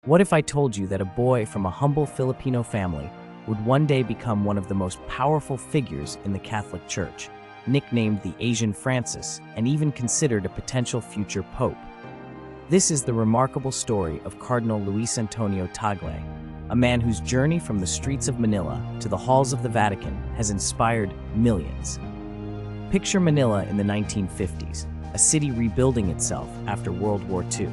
What if I told you that a boy from a humble Filipino family would one day become one of the most powerful figures in the Catholic Church, nicknamed the Asian Francis, and even considered a potential future pope? This is the remarkable story of Cardinal Luis Antonio Tagle, a man whose journey from the streets of Manila to the halls of the Vatican has inspired millions. Picture Manila in the 1950s, a city rebuilding itself after World War II.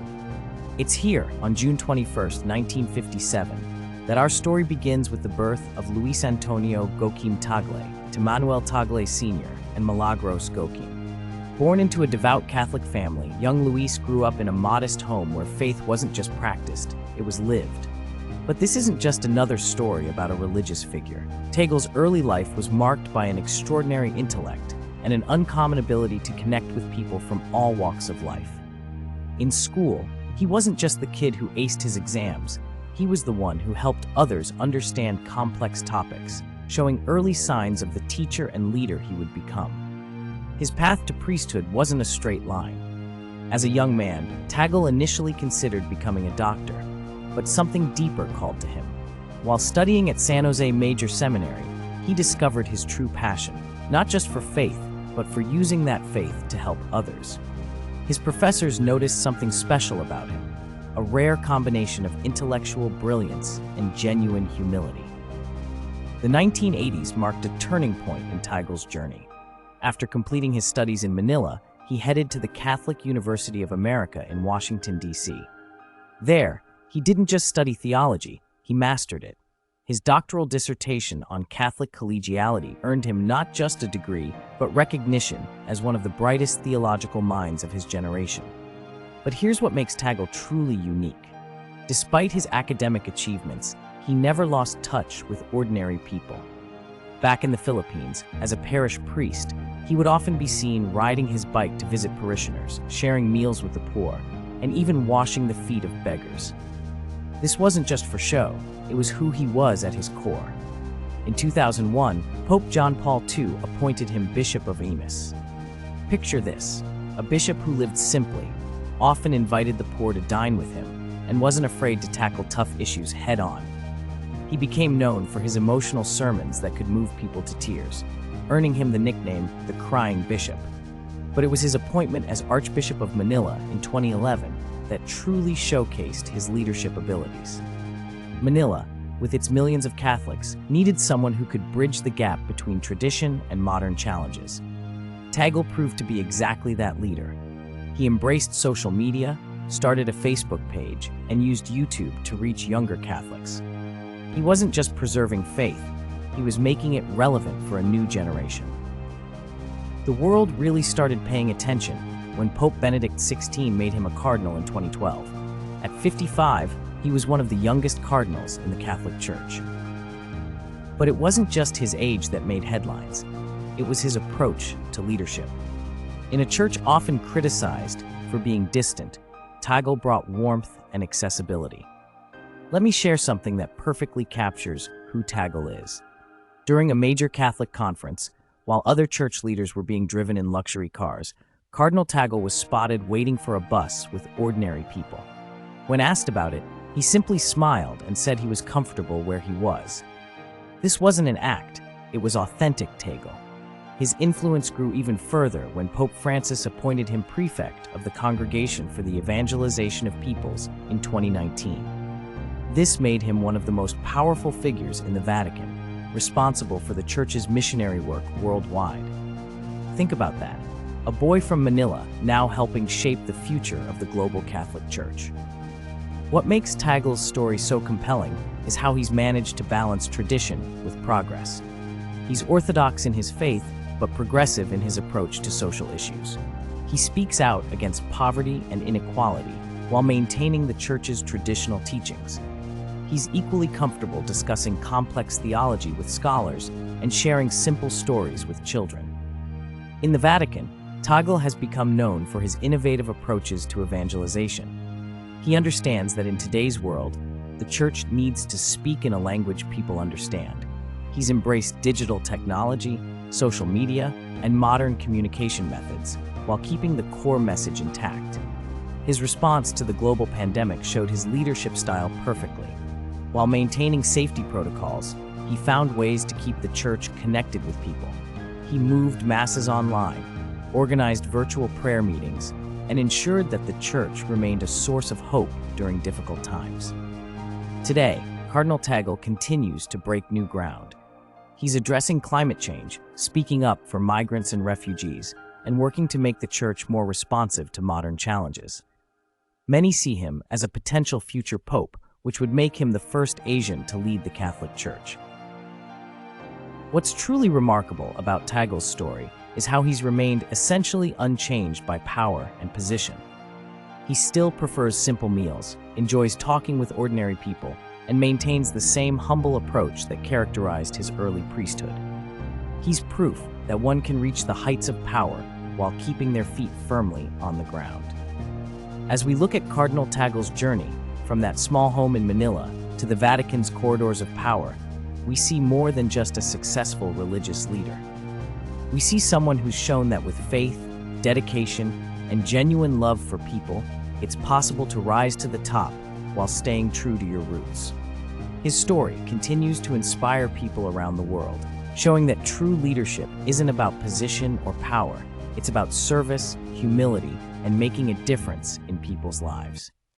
It's here, on June 21, 1957, that our story begins with the birth of Luis Antonio Joaquim Tagle to Manuel Tagle Sr. and Milagros Joaquim. Born into a devout Catholic family, young Luis grew up in a modest home where faith wasn't just practiced, it was lived. But this isn't just another story about a religious figure. Tagle's early life was marked by an extraordinary intellect and an uncommon ability to connect with people from all walks of life. In school, he wasn't just the kid who aced his exams, he was the one who helped others understand complex topics, showing early signs of the teacher and leader he would become. His path to priesthood wasn't a straight line. As a young man, Tagle initially considered becoming a doctor, but something deeper called to him. While studying at San Jose Major Seminary, he discovered his true passion, not just for faith, but for using that faith to help others. His professors noticed something special about him, a rare combination of intellectual brilliance and genuine humility. The 1980s marked a turning point in Tagle's journey. After completing his studies in Manila, he headed to the Catholic University of America in Washington, D.C. There, he didn't just study theology, he mastered it. His doctoral dissertation on Catholic collegiality earned him not just a degree, but recognition as one of the brightest theological minds of his generation. But here's what makes Tagle truly unique. Despite his academic achievements, he never lost touch with ordinary people. Back in the Philippines, as a parish priest, he would often be seen riding his bike to visit parishioners, sharing meals with the poor, and even washing the feet of beggars. This wasn't just for show, it was who he was at his core. In 2001, Pope John Paul II appointed him Bishop of Amos. Picture this, a bishop who lived simply, often invited the poor to dine with him, and wasn't afraid to tackle tough issues head-on. He became known for his emotional sermons that could move people to tears, earning him the nickname the Crying Bishop. But it was his appointment as Archbishop of Manila in 2011 that truly showcased his leadership abilities. Manila, with its millions of Catholics, needed someone who could bridge the gap between tradition and modern challenges. Tagle proved to be exactly that leader. He embraced social media, started a Facebook page, and used YouTube to reach younger Catholics. He wasn't just preserving faith, he was making it relevant for a new generation. The world really started paying attention when Pope Benedict XVI made him a cardinal in 2012. At 55, he was one of the youngest cardinals in the Catholic Church. But it wasn't just his age that made headlines. It was his approach to leadership. In a church often criticized for being distant, Tagle brought warmth and accessibility. Let me share something that perfectly captures who Tagle is. During a major Catholic conference, while other church leaders were being driven in luxury cars, Cardinal Tagle was spotted waiting for a bus with ordinary people. When asked about it, he simply smiled and said he was comfortable where he was. This wasn't an act, it was authentic Tagle. His influence grew even further when Pope Francis appointed him prefect of the Congregation for the Evangelization of Peoples in 2019. This made him one of the most powerful figures in the Vatican, responsible for the Church's missionary work worldwide. Think about that. A boy from Manila now helping shape the future of the global Catholic Church. What makes Tagle's story so compelling is how he's managed to balance tradition with progress. He's orthodox in his faith, but progressive in his approach to social issues. He speaks out against poverty and inequality while maintaining the Church's traditional teachings. He's equally comfortable discussing complex theology with scholars and sharing simple stories with children. In the Vatican, Tagle has become known for his innovative approaches to evangelization. He understands that in today's world, the Church needs to speak in a language people understand. He's embraced digital technology, social media, and modern communication methods, while keeping the core message intact. His response to the global pandemic showed his leadership style perfectly. While maintaining safety protocols, he found ways to keep the church connected with people. He moved masses online, organized virtual prayer meetings, and ensured that the church remained a source of hope during difficult times. Today, Cardinal Tagle continues to break new ground. He's addressing climate change, speaking up for migrants and refugees, and working to make the church more responsive to modern challenges. Many see him as a potential future pope, which would make him the first Asian to lead the Catholic Church. What's truly remarkable about Tagle's story is how he's remained essentially unchanged by power and position. He still prefers simple meals, enjoys talking with ordinary people, and maintains the same humble approach that characterized his early priesthood. He's proof that one can reach the heights of power while keeping their feet firmly on the ground. As we look at Cardinal Tagle's journey, from that small home in Manila to the Vatican's corridors of power, we see more than just a successful religious leader. We see someone who's shown that with faith, dedication, and genuine love for people, it's possible to rise to the top while staying true to your roots. His story continues to inspire people around the world, showing that true leadership isn't about position or power. It's about service, humility, and making a difference in people's lives.